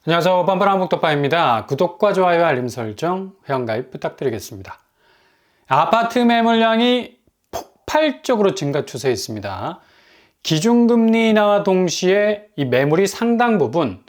안녕하세요. 뻔뻔한 목토파입니다. 구독과 좋아요, 알림 설정, 회원가입 부탁드리겠습니다. 아파트 매물량이 폭발적으로 증가 추세에 있습니다. 기준금리 인하와 동시에 이 매물이 상당 부분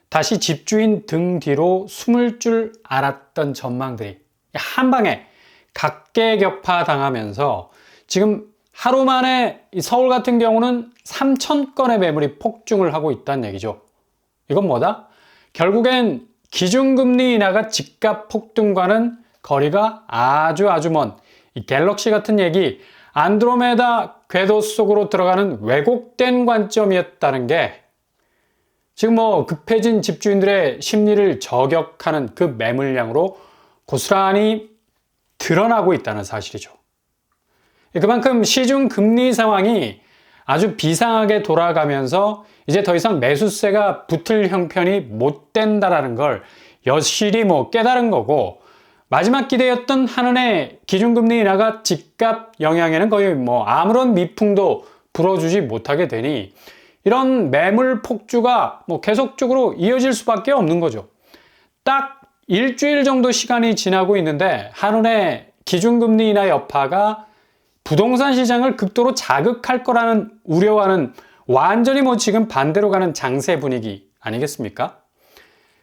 다시 집주인 등 뒤로 숨을 줄 알았던 전망들이 한 방에 각계격파당하면서 지금 하루 만에 서울 같은 경우는 3,000건의 매물이 폭증을 하고 있다는 얘기죠. 이건 뭐다? 결국엔 기준금리 인하가 집값 폭등과는 거리가 아주 먼 이 갤럭시 같은 얘기, 안드로메다 궤도 속으로 들어가는 왜곡된 관점이었다는 게 지금 급해진 집주인들의 심리를 저격하는 그 매물량으로 고스란히 드러나고 있다는 사실이죠. 그만큼 시중 금리 상황이 아주 비상하게 돌아가면서 이제 더 이상 매수세가 붙을 형편이 못 된다라는 걸 여실히 깨달은 거고, 마지막 기대였던 한은의 기준금리 인하가 집값 영향에는 거의 아무런 미풍도 불어주지 못하게 되니 이런 매물 폭주가 계속적으로 이어질 수밖에 없는 거죠. 딱 일주일 정도 시간이 지나고 있는데 한은의 기준금리 인하 여파가 부동산 시장을 극도로 자극할 거라는 우려와는 완전히 지금 반대로 가는 장세 분위기 아니겠습니까?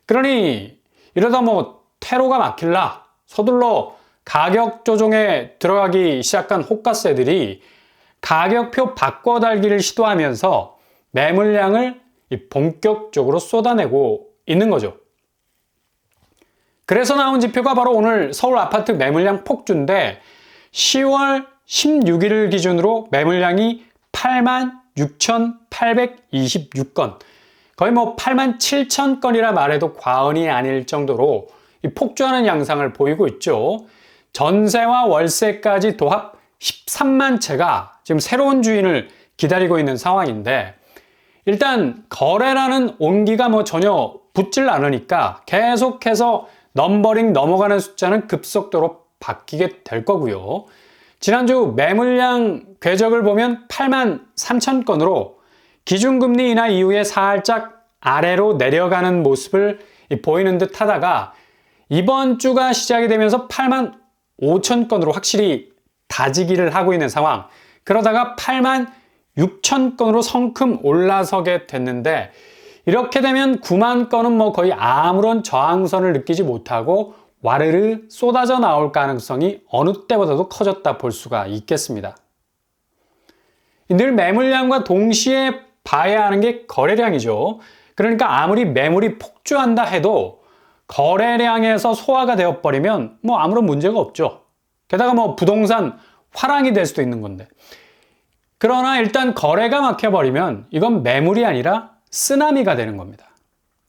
그러니 이러다 퇴로가 막힐라 서둘러 가격 조정에 들어가기 시작한 호가세들이 가격표 바꿔달기를 시도하면서 매물량을 본격적으로 쏟아내고 있는 거죠. 그래서 나온 지표가 바로 오늘 서울 아파트 매물량 폭주인데 10월 16일을 기준으로 매물량이 86,826건, 거의 87,000건이라 말해도 과언이 아닐 정도로 폭주하는 양상을 보이고 있죠. 전세와 월세까지 도합 13만 채가 지금 새로운 주인을 기다리고 있는 상황인데, 일단 거래라는 온기가 전혀 붙질 않으니까 계속해서 넘버링 넘어가는 숫자는 급속도로 바뀌게 될 거고요. 지난주 매물량 궤적을 보면 83,000건으로 기준금리 인하 이후에 살짝 아래로 내려가는 모습을 보이는 듯 하다가 이번 주가 시작이 되면서 85,000건으로 확실히 다지기를 하고 있는 상황, 그러다가 86,000건으로 성큼 올라서게 됐는데, 이렇게 되면 9만 건은 거의 아무런 저항선을 느끼지 못하고 와르르 쏟아져 나올 가능성이 어느 때보다도 커졌다 볼 수가 있겠습니다. 늘 매물량과 동시에 봐야 하는 게 거래량이죠. 그러니까 아무리 매물이 폭주한다 해도 거래량에서 소화가 되어버리면 아무런 문제가 없죠. 게다가 부동산 화랑이 될 수도 있는 건데. 그러나 일단 거래가 막혀버리면 이건 매물이 아니라 쓰나미가 되는 겁니다.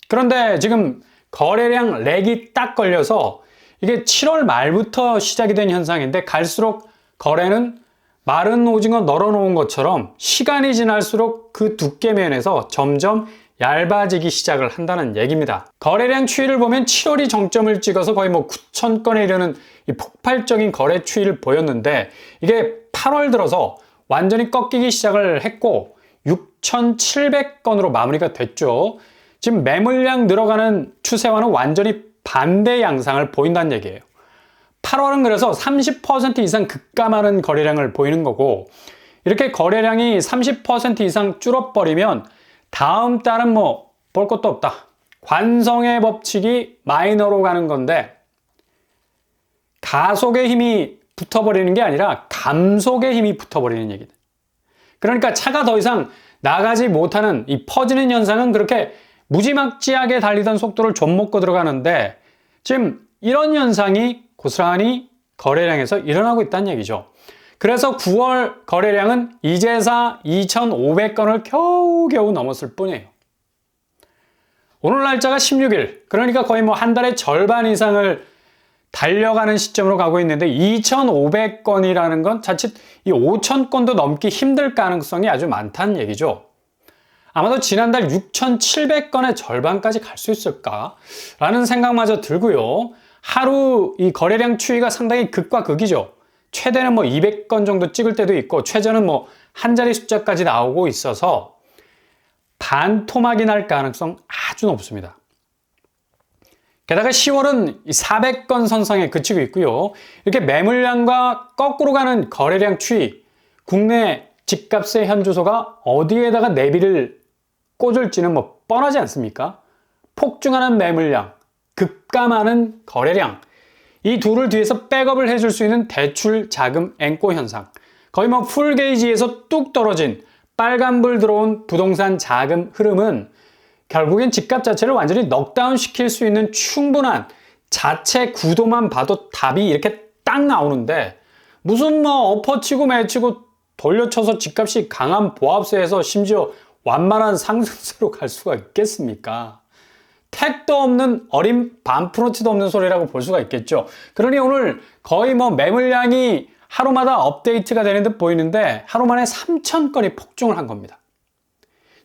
그런데 지금 거래량 렉이 딱 걸려서 이게 7월 말부터 시작이 된 현상인데, 갈수록 거래는 마른 오징어 널어놓은 것처럼 시간이 지날수록 그 두께면에서 점점 얇아지기 시작을 한다는 얘기입니다. 거래량 추이를 보면 7월이 정점을 찍어서 거의 9,000건에 이르는 이 폭발적인 거래 추이를 보였는데, 이게 8월 들어서 완전히 꺾이기 시작을 했고 6,700건으로 마무리가 됐죠. 지금 매물량 늘어가는 추세와는 완전히 반대 양상을 보인다는 얘기예요. 8월은 그래서 30% 이상 급감하는 거래량을 보이는 거고, 이렇게 거래량이 30% 이상 줄어버리면 다음 달은 볼 것도 없다. 관성의 법칙이 마이너로 가는 건데, 가속의 힘이 붙어버리는 게 아니라 감속의 힘이 붙어버리는 얘기다. 그러니까 차가 더 이상 나가지 못하는 이 퍼지는 현상은 그렇게 무지막지하게 달리던 속도를 좀 먹고 들어가는데, 지금 이런 현상이 고스란히 거래량에서 일어나고 있다는 얘기죠. 그래서 9월 거래량은 이제사 2,500건을 겨우겨우 넘었을 뿐이에요. 오늘 날짜가 16일, 그러니까 거의 한 달의 절반 이상을 달려가는 시점으로 가고 있는데, 2,500건이라는 건 자칫 이 5,000건도 넘기 힘들 가능성이 아주 많다는 얘기죠. 아마도 지난달 6,700건의 절반까지 갈 수 있을까? 라는 생각마저 들고요. 하루 이 거래량 추이가 상당히 극과 극이죠. 최대는 200건 정도 찍을 때도 있고, 최저는 한 자리 숫자까지 나오고 있어서 반토막이 날 가능성 아주 높습니다. 게다가 10월은 400건 선상에 그치고 있고요. 이렇게 매물량과 거꾸로 가는 거래량 추이, 국내 집값의 현주소가 어디에다가 내비를 꽂을지는 뭐 뻔하지 않습니까? 폭증하는 매물량, 급감하는 거래량, 이 둘을 뒤에서 백업을 해줄 수 있는 대출 자금 앵꼬 현상, 거의 뭐 풀게이지에서 뚝 떨어진 빨간불 들어온 부동산 자금 흐름은 결국엔 집값 자체를 완전히 넉다운 시킬 수 있는 충분한 자체 구도만 봐도 답이 이렇게 딱 나오는데, 무슨 뭐 엎어치고 매치고 돌려쳐서 집값이 강한 보합세에서 심지어 완만한 상승세로 갈 수가 있겠습니까? 택도 없는 어린 반프로치도 없는 소리라고 볼 수가 있겠죠. 그러니 오늘 거의 뭐 매물량이 하루마다 업데이트가 되는 듯 보이는데 하루 만에 3,000건이 폭증을 한 겁니다.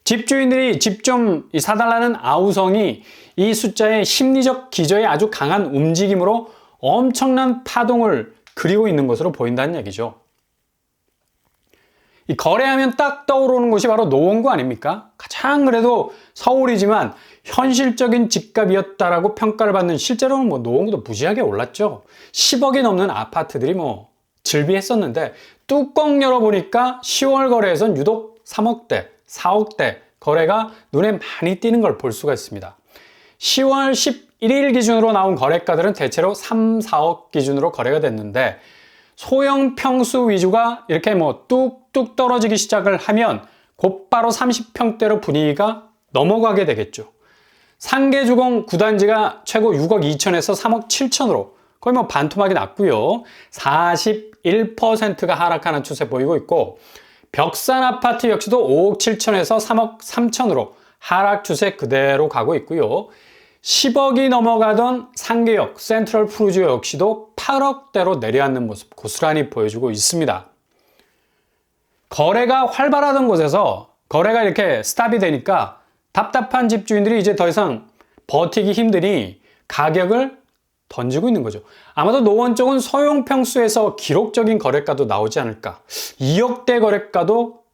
집주인들이 집 좀 사달라는 아우성이 이 숫자의 심리적 기저에 아주 강한 움직임으로 엄청난 파동을 그리고 있는 것으로 보인다는 얘기죠. 이 거래하면 딱 떠오르는 곳이 바로 노원구 아닙니까? 가장 그래도 서울이지만 현실적인 집값이었다라고 평가를 받는, 실제로는 뭐 노원구도 무지하게 올랐죠. 10억이 넘는 아파트들이 뭐 즐비했었는데 뚜껑 열어보니까 10월 거래에선 유독 3억대, 4억대 거래가 눈에 많이 띄는 걸 볼 수가 있습니다. 10월 11일 기준으로 나온 거래가들은 대체로 3, 4억 기준으로 거래가 됐는데, 소형 평수 위주가 이렇게 뭐 뚝뚝 떨어지기 시작을 하면 곧바로 30평대로 분위기가 넘어가게 되겠죠. 상계주공 9단지가 최고 6억 2천에서 3억 7천으로 거의 뭐 반토막이 났고요. 41%가 하락하는 추세 보이고 있고, 벽산 아파트 역시도 5억 7천에서 3억 3천으로 하락 추세 그대로 가고 있고요. 10억이 넘어가던 상계역, 센트럴 푸르지오 역시도 8억대로 내려앉는 모습 고스란히 보여주고 있습니다. 거래가 활발하던 곳에서 거래가 이렇게 스탑이 되니까 답답한 집주인들이 이제 더 이상 버티기 힘드니 가격을 던지고 있는 거죠. 아마도 노원 쪽은 소형 평수에서 기록적인 거래가도 나오지 않을까. 2억대 거래가도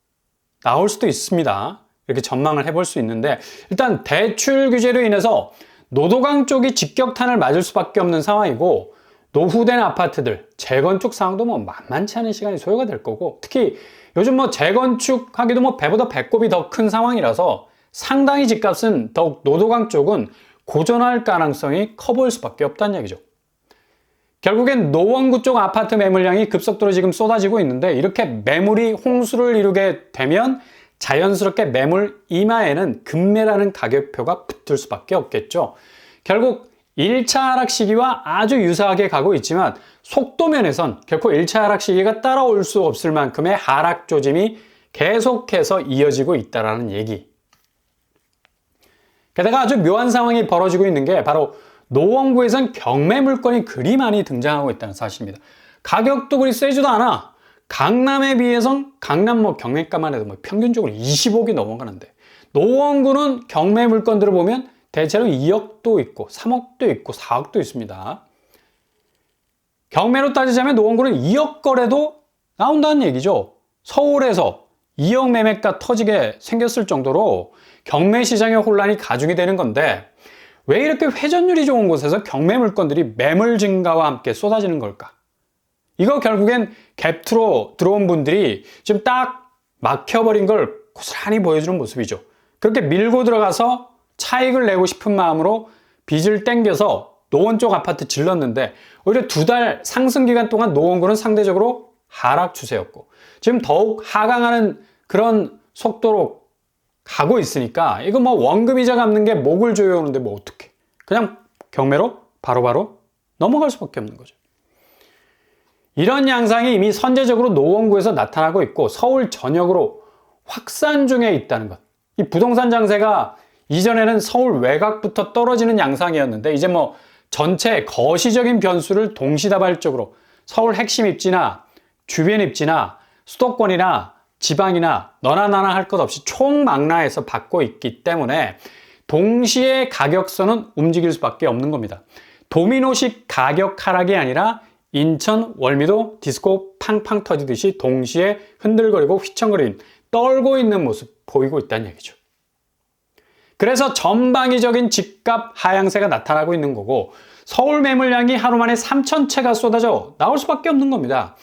나올 수도 있습니다. 이렇게 전망을 해볼 수 있는데, 일단 대출 규제로 인해서 노도강 쪽이 직격탄을 맞을 수밖에 없는 상황이고, 노후된 아파트들 재건축 상황도 뭐 만만치 않은 시간이 소요가 될 거고, 특히 요즘 뭐 재건축하기도 뭐 배보다 배꼽이 더 큰 상황이라서 상당히 집값은 더욱 노도강 쪽은 고전할 가능성이 커 보일 수밖에 없다는 얘기죠. 결국엔 노원구 쪽 아파트 매물량이 급속도로 지금 쏟아지고 있는데, 이렇게 매물이 홍수를 이루게 되면 자연스럽게 매물 이마에는 급매라는 가격표가 붙을 수밖에 없겠죠. 결국 1차 하락 시기와 아주 유사하게 가고 있지만 속도면에선 결코 1차 하락 시기가 따라올 수 없을 만큼의 하락 조짐이 계속해서 이어지고 있다는 얘기. 게다가 아주 묘한 상황이 벌어지고 있는 게 바로 노원구에선 경매 물건이 그리 많이 등장하고 있다는 사실입니다. 가격도 그리 세지도 않아. 강남에 비해선 강남 뭐 경매가만 해도 뭐 평균적으로 20억이 넘어가는데, 노원구는 경매 물건들을 보면 대체로 2억도 있고 3억도 있고 4억도 있습니다. 경매로 따지자면 노원구는 2억 거래도 나온다는 얘기죠. 서울에서 2억 매매가 터지게 생겼을 정도로 경매 시장의 혼란이 가중이 되는 건데, 왜 이렇게 회전율이 좋은 곳에서 경매 물건들이 매물 증가와 함께 쏟아지는 걸까? 이거 결국엔 갭투로 들어온 분들이 지금 딱 막혀버린 걸 고스란히 보여주는 모습이죠. 그렇게 밀고 들어가서 차익을 내고 싶은 마음으로 빚을 땡겨서 노원 쪽 아파트 질렀는데, 오히려 2달 상승 기간 동안 노원구는 상대적으로 하락 추세였고, 지금 더욱 하강하는 그런 속도로 가고 있으니까 이거 뭐 원금이자 갚는 게 목을 조여오는데 뭐 어떡해. 그냥 경매로 바로바로 넘어갈 수밖에 없는 거죠. 이런 양상이 이미 선제적으로 노원구에서 나타나고 있고 서울 전역으로 확산 중에 있다는 것. 이 부동산 장세가 이전에는 서울 외곽부터 떨어지는 양상이었는데, 이제 뭐 전체 거시적인 변수를 동시다발적으로 서울 핵심 입지나 주변 입지나 수도권이나 지방이나 너나 나나 할 것 없이 총망라해서 받고 있기 때문에 동시에 가격선은 움직일 수밖에 없는 겁니다. 도미노식 가격 하락이 아니라 인천, 월미도 디스코 팡팡 터지듯이 동시에 흔들거리고 휘청거리는, 떨고 있는 모습 보이고 있다는 얘기죠. 그래서 전방위적인 집값 하향세가 나타나고 있는 거고 서울 매물량이 하루 만에 3,000채가 쏟아져 나올 수밖에 없는 겁니다.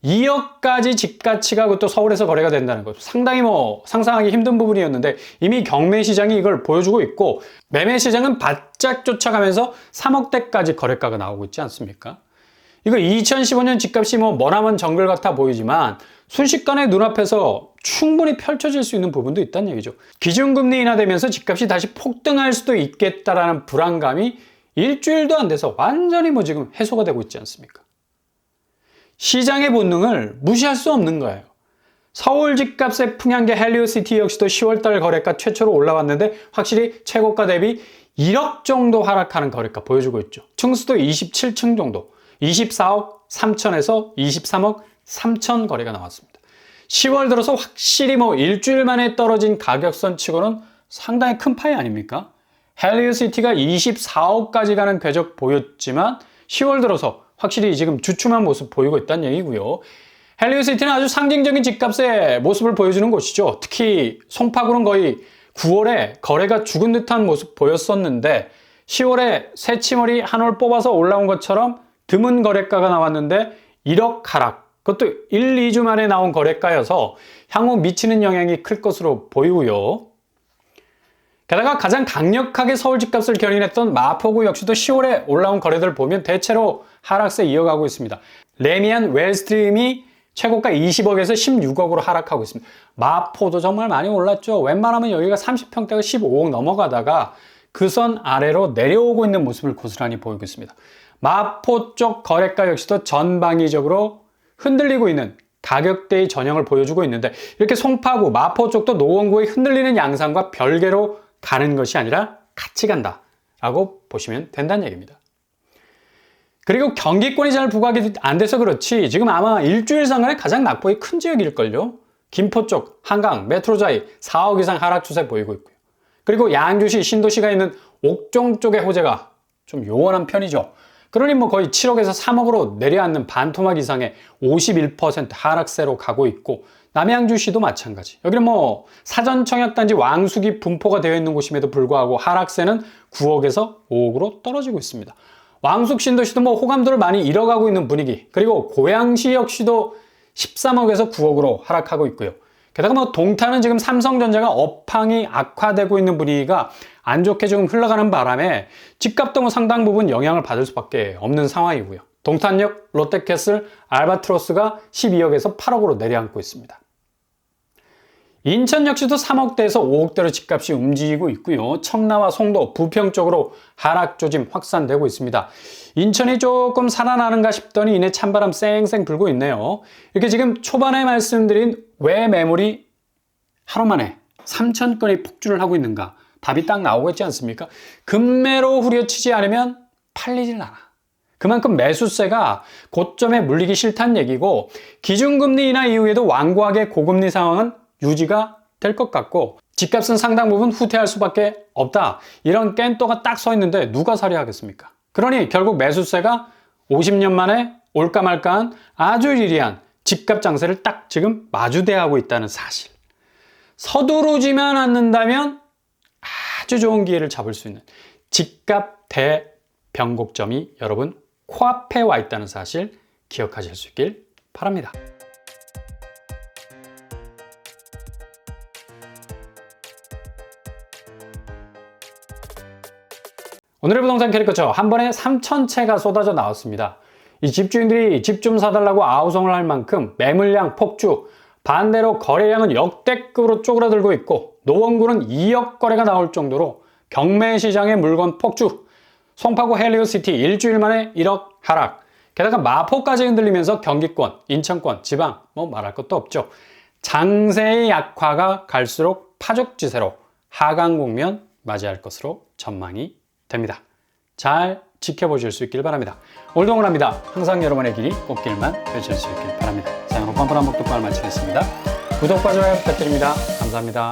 2억까지 집가치가 그것도 서울에서 거래가 된다는 것 상당히 상상하기 힘든 부분이었는데 이미 경매 시장이 이걸 보여주고 있고 매매 시장은 바짝 쫓아가면서 3억대까지 거래가가 나오고 있지 않습니까? 이거 2015년 집값이 머나먼 정글 같아 보이지만 순식간에 눈앞에서 충분히 펼쳐질 수 있는 부분도 있다는 얘기죠. 기준금리 인하되면서 집값이 다시 폭등할 수도 있겠다라는 불안감이 일주일도 안 돼서 완전히 지금 해소가 되고 있지 않습니까? 시장의 본능을 무시할 수 없는 거예요. 서울 집값의 풍향계 헬리오시티 역시도 10월달 거래가 최초로 올라왔는데 확실히 최고가 대비 1억 정도 하락하는 거래가 보여주고 있죠. 층수도 27층 정도, 24억 3천에서 23억 3천 거래가 나왔습니다. 10월 들어서 확실히 일주일 만에 떨어진 가격선 치고는 상당히 큰 파이 아닙니까? 헬리오시티가 24억까지 가는 궤적 보였지만 10월 들어서 확실히 지금 주춤한 모습 보이고 있다는 얘기고요. 헬리오시티는 아주 상징적인 집값의 모습을 보여주는 곳이죠. 특히 송파구는 거의 9월에 거래가 죽은 듯한 모습 보였었는데 10월에 새치머리 한 올 뽑아서 올라온 것처럼 드문 거래가가 나왔는데 1억 하락. 그것도 1, 2주 만에 나온 거래가여서 향후 미치는 영향이 클 것으로 보이고요. 게다가 가장 강력하게 서울 집값을 견인했던 마포구 역시도 10월에 올라온 거래들 보면 대체로 하락세 이어가고 있습니다. 레미안 웰스트림이 최고가 20억에서 16억으로 하락하고 있습니다. 마포도 정말 많이 올랐죠. 웬만하면 여기가 30평대가 15억 넘어가다가 그 선 아래로 내려오고 있는 모습을 고스란히 보이고 있습니다. 마포 쪽 거래가 역시도 전방위적으로 흔들리고 있는 가격대의 전형을 보여주고 있는데 이렇게 송파구, 마포 쪽도 노원구의 흔들리는 양상과 별개로 가는 것이 아니라 같이 간다라고 보시면 된다는 얘기입니다. 그리고 경기권이 잘 부각이 안 돼서 그렇지 지금 아마 일주일 상간에 가장 낙폭이 큰 지역일걸요. 김포 쪽, 한강, 메트로자이 4억 이상 하락 추세 보이고 있고요. 그리고 양주시, 신도시가 있는 옥종 쪽의 호재가 좀 요원한 편이죠. 그러니 거의 7억에서 3억으로 내려앉는 반토막 이상의 51% 하락세로 가고 있고 남양주시도 마찬가지. 여기는 사전청약단지 왕숙이 분포가 되어 있는 곳임에도 불구하고 하락세는 9억에서 5억으로 떨어지고 있습니다. 왕숙 신도시도 호감도를 많이 잃어가고 있는 분위기. 그리고 고양시 역시도 13억에서 9억으로 하락하고 있고요. 게다가 동탄은 지금 삼성전자가 업황이 악화되고 있는 분위기가 안 좋게 지금 흘러가는 바람에 집값도 상당 부분 영향을 받을 수밖에 없는 상황이고요. 동탄역, 롯데캐슬, 알바트로스가 12억에서 8억으로 내려앉고 있습니다. 인천 역시도 3억대에서 5억대로 집값이 움직이고 있고요. 청라와 송도, 부평 쪽으로 하락 조짐 확산되고 있습니다. 인천이 조금 살아나는가 싶더니 이내 찬바람 쌩쌩 불고 있네요. 이렇게 지금 초반에 말씀드린 왜 매물이 하루 만에 3,000건이 폭주를 하고 있는가? 답이 딱 나오고 있지 않습니까? 급매로 후려치지 않으면 팔리질 않아. 그만큼 매수세가 고점에 물리기 싫다는 얘기고 기준금리 인하 이후에도 완고하게 고금리 상황은 유지가 될 것 같고 집값은 상당 부분 후퇴할 수밖에 없다. 이런 깬또가 딱 서 있는데 누가 사려 하겠습니까? 그러니 결국 매수세가 50년 만에 올까 말까한 아주 유리한 집값 장세를 딱 지금 마주대하고 있다는 사실. 서두르지만 않는다면 아주 좋은 기회를 잡을 수 있는 집값 대변곡점이 여러분 코앞에 와 있다는 사실 기억하실 수 있길 바랍니다. 오늘의 부동산 캐릭터처 한 번에 3,000채가 쏟아져 나왔습니다. 이 집주인들이 집 좀 사달라고 아우성을 할 만큼 매물량 폭주, 반대로 거래량은 역대급으로 쪼그라들고 있고 노원구는 2억 거래가 나올 정도로 경매 시장의 물건 폭주, 송파구 헬리오시티 일주일 만에 1억 하락, 게다가 마포까지 흔들리면서 경기권, 인천권, 지방 말할 것도 없죠. 장세의 약화가 갈수록 파죽지세로 하강 국면 맞이할 것으로 전망이 됩니다. 잘 지켜보실 수 있길 바랍니다. 올동을합니다. 항상 여러분의 길이 꽃길만 되실 수 있길 바랍니다. 자, 오늘 뻔뻔한 목독방을 마치겠습니다. 구독과 좋아요 부탁드립니다. 감사합니다.